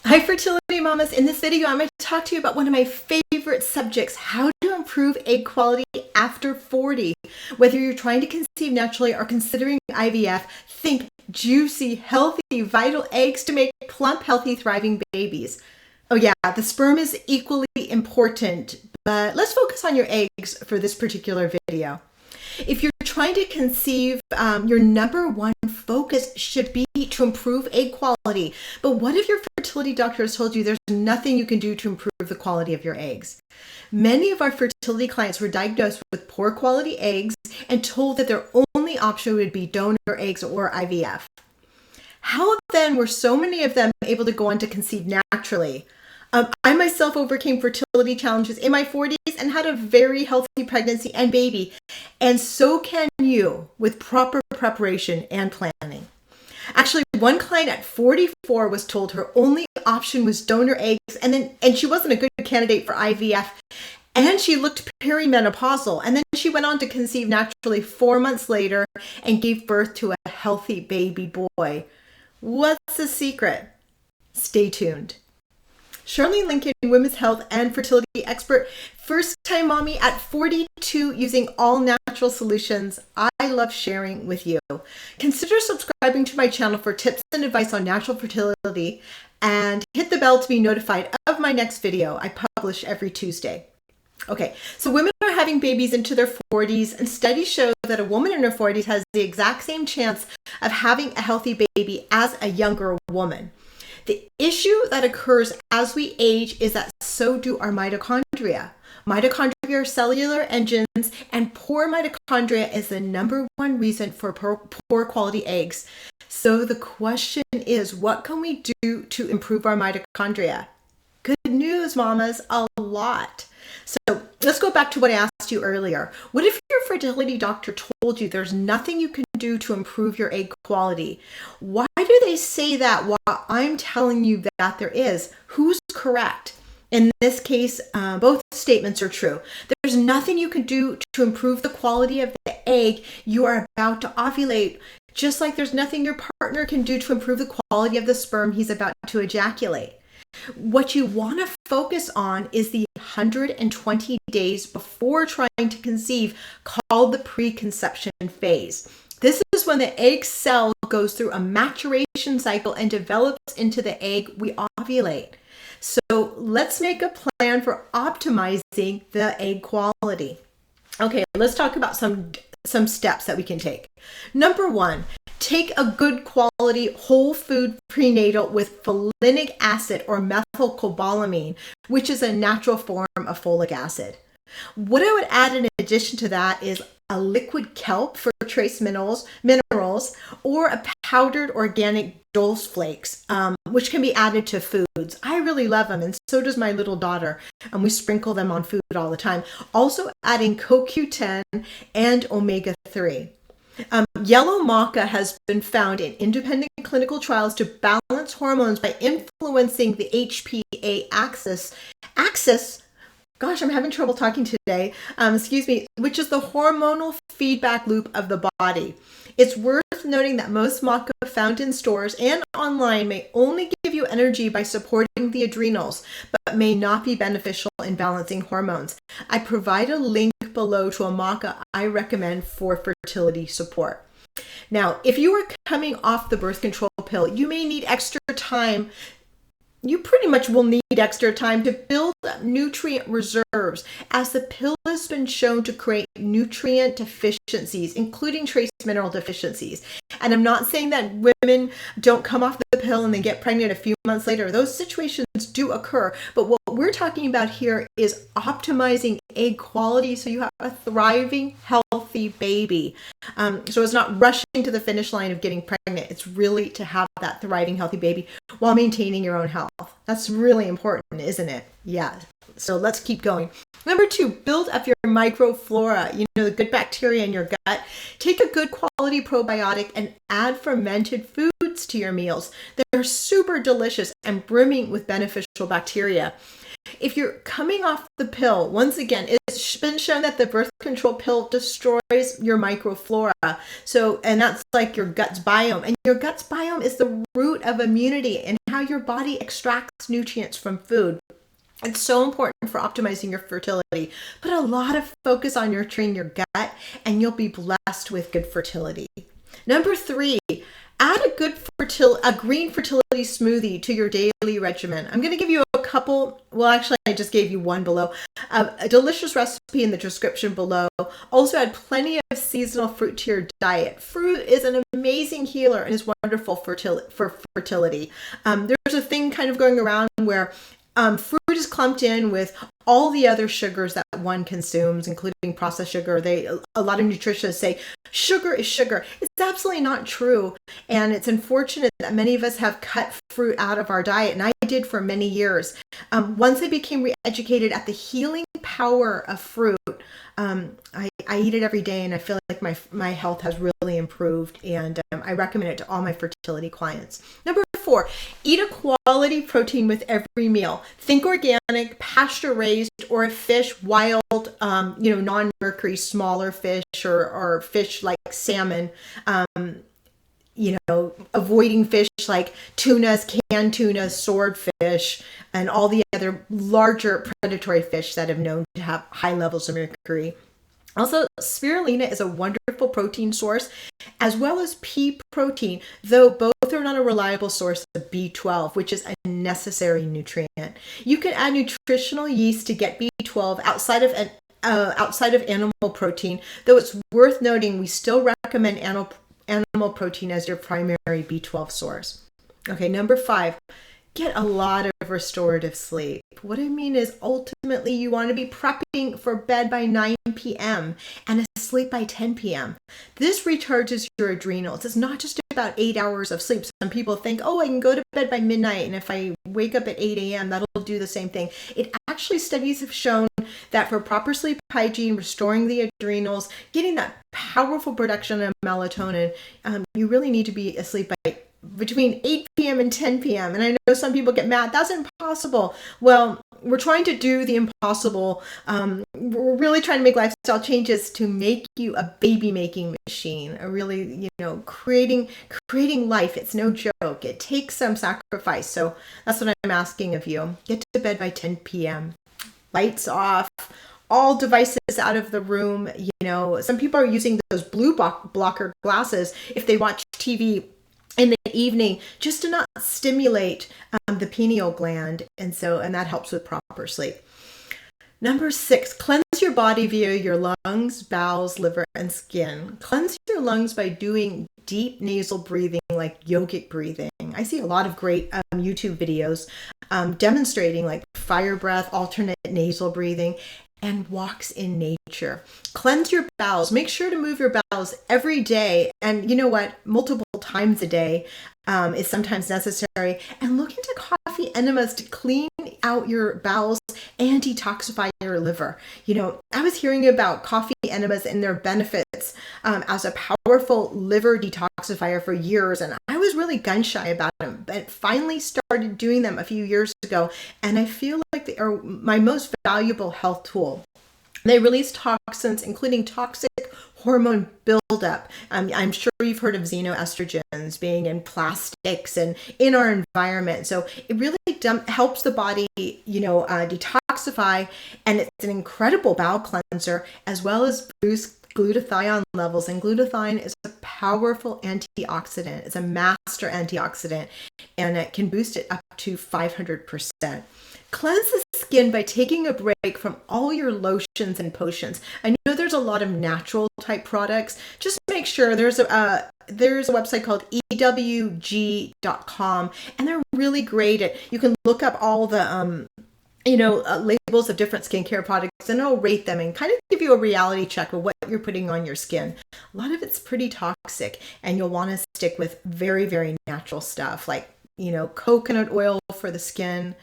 Hi, fertility mamas. In this video, I'm going to talk to you about one of my favorite subjects, how to improve egg quality after 40. Whether you're trying to conceive naturally or considering IVF, think juicy, healthy, vital eggs to make plump, healthy, thriving babies. Oh yeah, the sperm is equally important, but let's focus on your eggs for this particular video. If you're trying to conceive, your number one focus should be to improve egg quality. But what if your fertility doctor has told you there's nothing you can do to improve the quality of your eggs? Many of our fertility clients were diagnosed with poor quality eggs and told that their only option would be donor eggs or IVF. How then were so many of them able to go on to conceive naturally? I myself overcame fertility challenges in my 40s and had a very healthy pregnancy and baby. And so can you with proper preparation and planning. Actually, one client at 44 was told her only option was donor eggs, and she wasn't a good candidate for IVF. And she looked perimenopausal. And then she went on to conceive naturally 4 months later and gave birth to a healthy baby boy. What's the secret? Stay tuned. Charlene Lincoln, women's health and fertility expert, first-time mommy at 42 using all natural solutions I love sharing with you. Consider subscribing to my channel for tips and advice on natural fertility and hit the bell to be notified of my next video. I publish every Tuesday. Okay, so women are having babies into their 40s, and studies show that a woman in her 40s has the exact same chance of having a healthy baby as a younger woman. The issue that occurs as we age is that so do our mitochondria. Mitochondria are cellular engines, and poor mitochondria is the number one reason for poor quality eggs. So the question is, what can we do to improve our mitochondria? Good news, mamas, a lot. So let's go back to what I asked you earlier. What if your fertility doctor told you there's nothing you can do to improve your egg quality? Why do they say that while I'm telling you that there is? Who's correct? In this case, both statements are true. There's nothing you can do to improve the quality of the egg you are about to ovulate, just like there's nothing your partner can do to improve the quality of the sperm he's about to ejaculate. What you want to focus on is the 120 days before trying to conceive, called the preconception phase. This is when the egg cell goes through a maturation cycle and develops into the egg we ovulate. So let's make a plan for optimizing the egg quality. Okay, let's talk about some steps that we can take. Number one, take a good quality whole food prenatal with folinic acid or methylcobalamin, which is a natural form of folic acid. What I would add in addition to that is a liquid kelp for trace minerals, or a powdered organic dulse flakes, which can be added to foods. I really love them, and so does my little daughter, and we sprinkle them on food all the time. Also adding CoQ10 and omega-3. Yellow maca has been found in independent clinical trials to balance hormones by influencing the HPA axis. Gosh, I'm having trouble talking today. Which is the hormonal feedback loop of the body. It's worth noting that most maca found in stores and online may only give you energy by supporting the adrenals, but may not be beneficial in balancing hormones. I provide a link below to a maca I recommend for fertility support. Now, if you are coming off the birth control pill, you may need extra time. You pretty much will need extra time to build up nutrient reserves, as the pill has been shown to create nutrient deficiencies, including trace mineral deficiencies. And I'm not saying that women don't come off the pill and then get pregnant a few months later. Those situations do occur. But what we're talking about here is optimizing egg quality so you have a thriving, healthy baby. So it's not rushing to the finish line of getting pregnant. It's really to have that thriving, healthy baby while maintaining your own health. That's really important, isn't it? Yeah. So let's keep going. Number two, build up your microflora, the good bacteria in your gut. Take a good quality probiotic and add fermented foods to your meals. They're super delicious and brimming with beneficial bacteria. If you're coming off the pill, once again, it's been shown that the birth control pill destroys your microflora. So, and that's like your gut's biome. And your gut's biome is the root of immunity and how your body extracts nutrients from food. It's so important for optimizing your fertility. Put a lot of focus on nurturing your gut, and you'll be blessed with good fertility. Number 3, add a green fertility smoothie to your daily regimen. I'm going to give you a couple. Well, actually, I just gave you one below. A delicious recipe in the description below. Also, add plenty of seasonal fruit to your diet. Fruit is an amazing healer and is wonderful for fertility. There's a thing kind of going around where fruit is clumped in with all the other sugars that one consumes, including processed sugar. A lot of nutritionists say sugar is sugar. It's absolutely not true. And it's unfortunate that many of us have cut fruit out of our diet. And I did for many years. Once I became re-educated at the healing power of fruit, I eat it every day, and I feel like my health has really improved, and I recommend it to all my fertility clients. Number 4, eat a quality protein with every meal. Think organic, pasture raised, or a fish, wild, non-mercury, smaller fish, or fish like salmon. Avoiding fish like tunas, canned tunas, swordfish, and all the other larger predatory fish that have known to have high levels of mercury. Also, spirulina is a wonderful protein source, as well as pea protein, though both are not a reliable source of B12, which is a necessary nutrient. You can add nutritional yeast to get B12 outside of animal protein, though it's worth noting we still recommend animal protein as your primary B12 source. Okay, number 5, get a lot of restorative sleep. What I mean is ultimately you want to be prepping for bed by 9 p.m. and asleep by 10 p.m. This recharges your adrenals. It's not just about 8 hours of sleep. Some people think, I can go to bed by midnight, and if I wake up at 8 a.m., that'll do the same thing. Studies have shown that for proper sleep hygiene, restoring the adrenals, getting that powerful production of melatonin, you really need to be asleep by between 8 p.m. and 10 p.m. And I know some people get mad. That's impossible. Well, we're trying to do the impossible. We're really trying to make lifestyle changes to make you a baby-making machine, a really, creating life. It's no joke. It takes some sacrifice. So that's what I'm asking of you. Get to bed by 10 p.m. Lights off. All devices out of the room. Some people are using those blue blocker glasses if they watch TV in the evening, just to not stimulate the pineal gland, and that helps with proper sleep. Number 6, cleanse your body via your lungs, bowels, liver, and skin. Cleanse your lungs by doing deep nasal breathing, like yogic breathing. I see a lot of great YouTube videos demonstrating like fire breath, alternate nasal breathing, and walks in nature. Cleanse your bowels. Make sure to move your bowels every day. And you know what? Multiple times a day is sometimes necessary. And look into coffee enemas to clean out your bowels and detoxify your liver. I was hearing about coffee enemas and their benefits as a powerful liver detoxifier for years. And I was really gun shy about them, but finally started doing them a few years ago. And I feel like they are my most valuable health tool. They release toxins, including toxic hormone buildup. I'm sure you've heard of xenoestrogens being in plastics and in our environment. So it really helps the body, detoxify, and it's an incredible bowel cleanser, as well as boost glutathione levels. And glutathione is a powerful antioxidant. It's a master antioxidant, and it can boost it up to 500%. Cleanse the skin by taking a break from all your lotions and potions. I know there's a lot of natural type products. Just make sure there's a website called ewg.com, and they're really great. You can look up all the labels of different skincare products, and it'll rate them and kind of give you a reality check of what you're putting on your skin. A lot of it's pretty toxic, and you'll want to stick with very, very natural stuff like, coconut oil for the skin,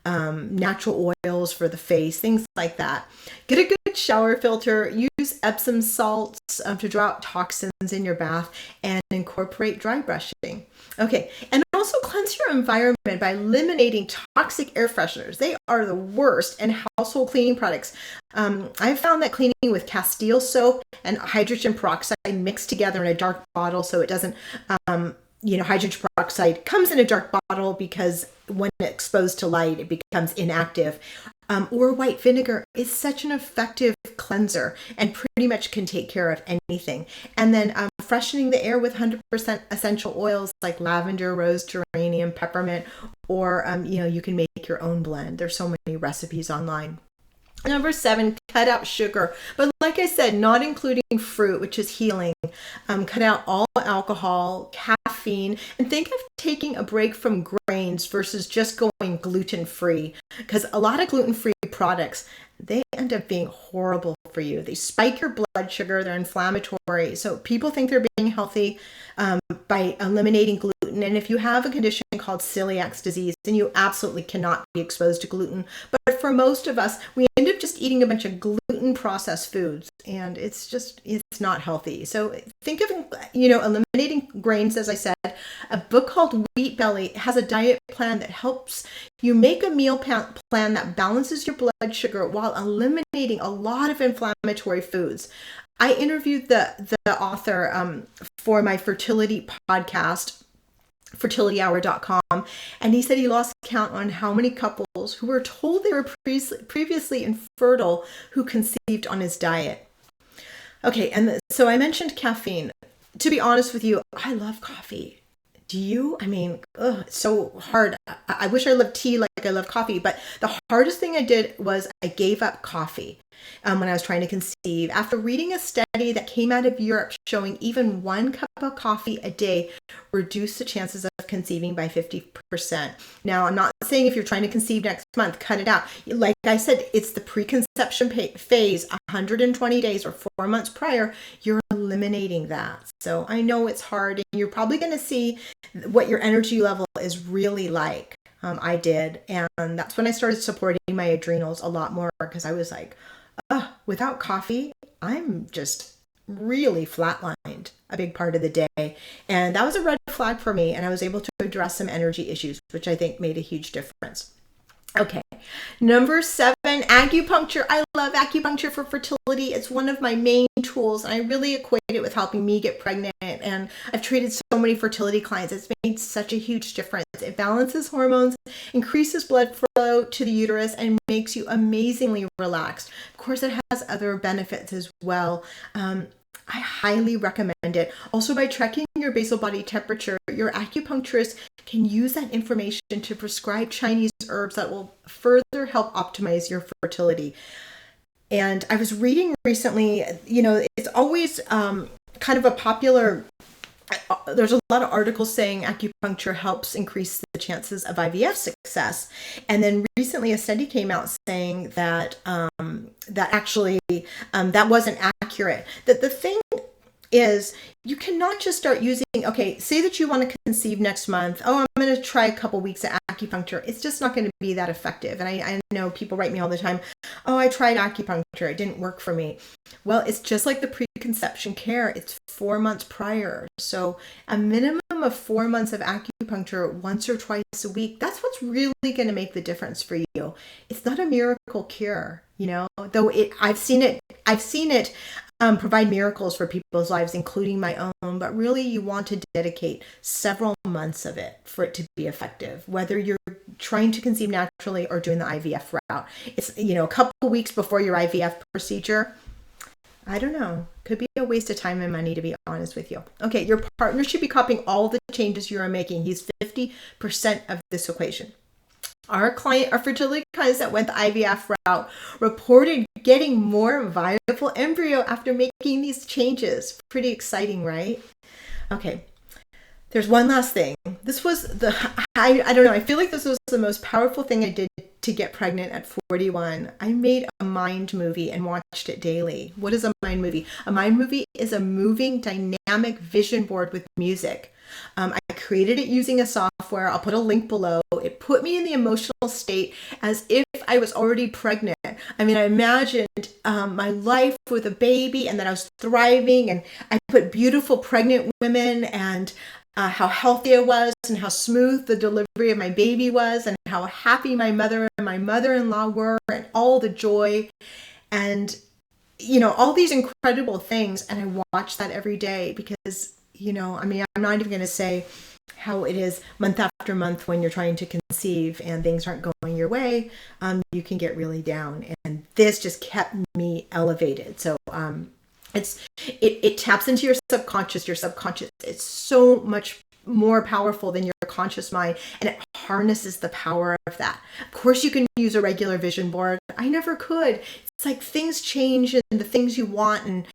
natural oils for the face, things like that. Get a good shower filter, use Epsom salts to draw out toxins in your bath, and incorporate dry brushing. Okay, and also cleanse your environment by eliminating toxic air fresheners. They are the worst, and household cleaning products. I've found that cleaning with Castile soap and hydrogen peroxide mixed together in a dark bottle so it doesn't, hydrogen peroxide comes in a dark bottle because when exposed to light, it becomes inactive. Or white vinegar is such an effective cleanser and pretty much can take care of anything. And then freshening the air with 100% essential oils like lavender, rose, geranium, peppermint, or, you can make your own blend. There's so many recipes online. Number 7, cut out sugar. But like I said, not including fruit, which is healing. Cut out all alcohol, caffeine, and think of taking a break from grains versus just going gluten-free. Because a lot of gluten-free products, they end up being horrible for you. They spike your blood sugar, they're inflammatory. So people think they're being healthy by eliminating gluten. And if you have a condition called celiac disease, then you absolutely cannot be exposed to gluten. But for most of us, we end up just eating a bunch of gluten processed foods, and it's not healthy. So think of, eliminating grains, as I said. A book called Wheat Belly has a diet plan that helps you make a meal plan that balances your blood sugar while eliminating a lot of inflammatory foods. I interviewed the author for my fertility podcast, fertilityhour.com, and he said he lost count on how many couples who were told they were previously infertile who conceived on his diet. Okay, and so I mentioned caffeine. To be honest with you, I love coffee. Do you? I mean, it's so hard. I wish I loved tea like I love coffee, but the hardest thing I did was I gave up coffee when I was trying to conceive. After reading a study that came out of Europe showing even 1 cup of coffee a day reduced the chances of conceiving by 50%. Now, I'm not saying if you're trying to conceive next month, cut it out. Like I said, it's the preconception phase, 120 days or 4 months prior, you're eliminating that. So I know it's hard, and you're probably going to see what your energy level is really like. I did. And that's when I started supporting my adrenals a lot more, because I was like, without coffee, I'm just really flatlined a big part of the day. And that was a red flag for me. And I was able to address some energy issues, which I think made a huge difference. Okay. Number 7, acupuncture. I love acupuncture for fertility. It's one of my main tools, and I really equate it with helping me get pregnant. And I've treated so many fertility clients. It's made such a huge difference. It balances hormones, increases blood flow to the uterus, and makes you amazingly relaxed. Of course, it has other benefits as well. I highly recommend it. Also, by tracking your basal body temperature, your acupuncturist can use that information to prescribe Chinese herbs that will further help optimize your fertility. And I was reading recently, it's always kind of a popular, there's a lot of articles saying acupuncture helps increase the chances of IVF success. And then recently a study came out saying that that wasn't accurate. That the thing is, you cannot just start using, say that you want to conceive next month. I'm going to try a couple weeks of acupuncture. It's just not going to be that effective. And I know people write me all the time, I tried acupuncture. It didn't work for me. Well, it's just like the preconception care. It's 4 months prior. So a minimum of 4 months of acupuncture once or twice a week, that's what's really going to make the difference for you. It's not a miracle cure, though I've seen it provide miracles for people's lives, including my own, but really you want to dedicate several months of it for it to be effective, whether you're trying to conceive naturally or doing the IVF route. It's, a couple weeks before your IVF procedure. I don't know. Could be a waste of time and money, to be honest with you. Okay, your partner should be copying all the changes you are making. He's 50% of this equation. Our fertility clients that went the IVF route reported getting more viable embryo after making these changes. Pretty exciting, right? Okay. There's one last thing. This was I don't know. I feel like this was the most powerful thing I did to get pregnant at 41. I made a mind movie and watched it daily. What is a mind movie? A mind movie is a moving, dynamic vision board with music. I created it using a software. I'll put a link below. It put me in the emotional state as if I was already pregnant. I mean, I imagined my life with a baby and that I was thriving, and I put beautiful pregnant women and how healthy I was and how smooth the delivery of my baby was and how happy my mother and my mother-in-law were and all the joy and, all these incredible things. And I watch that every day because, I'm not even going to say how it is month after month when you're trying to conceive and things aren't going your way. You can get really down. And this just kept me elevated. So, it taps into your subconscious. Your subconscious, it's so much more powerful than your conscious mind, and it harnesses the power of that. Of course, you can use a regular vision board. I never could. It's like things change and the things you want, and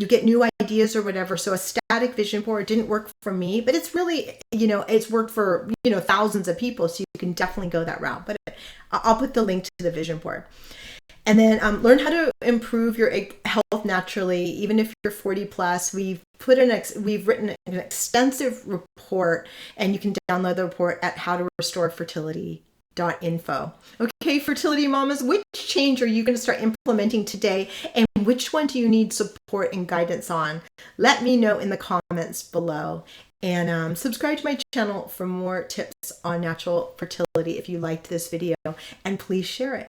you get new ideas or whatever. So a static vision board didn't work for me, but it's really, it's worked for, thousands of people. So you can definitely go that route. But I'll put the link to the vision board. And then learn how to improve your health naturally, even if you're 40 plus. We've written an extensive report, and you can download the report at howtorestorefertility.info. Okay, fertility mamas, which change are you going to start implementing today, and which one do you need support and guidance on? Let me know in the comments below. And subscribe to my channel for more tips on natural fertility if you liked this video, and please share it.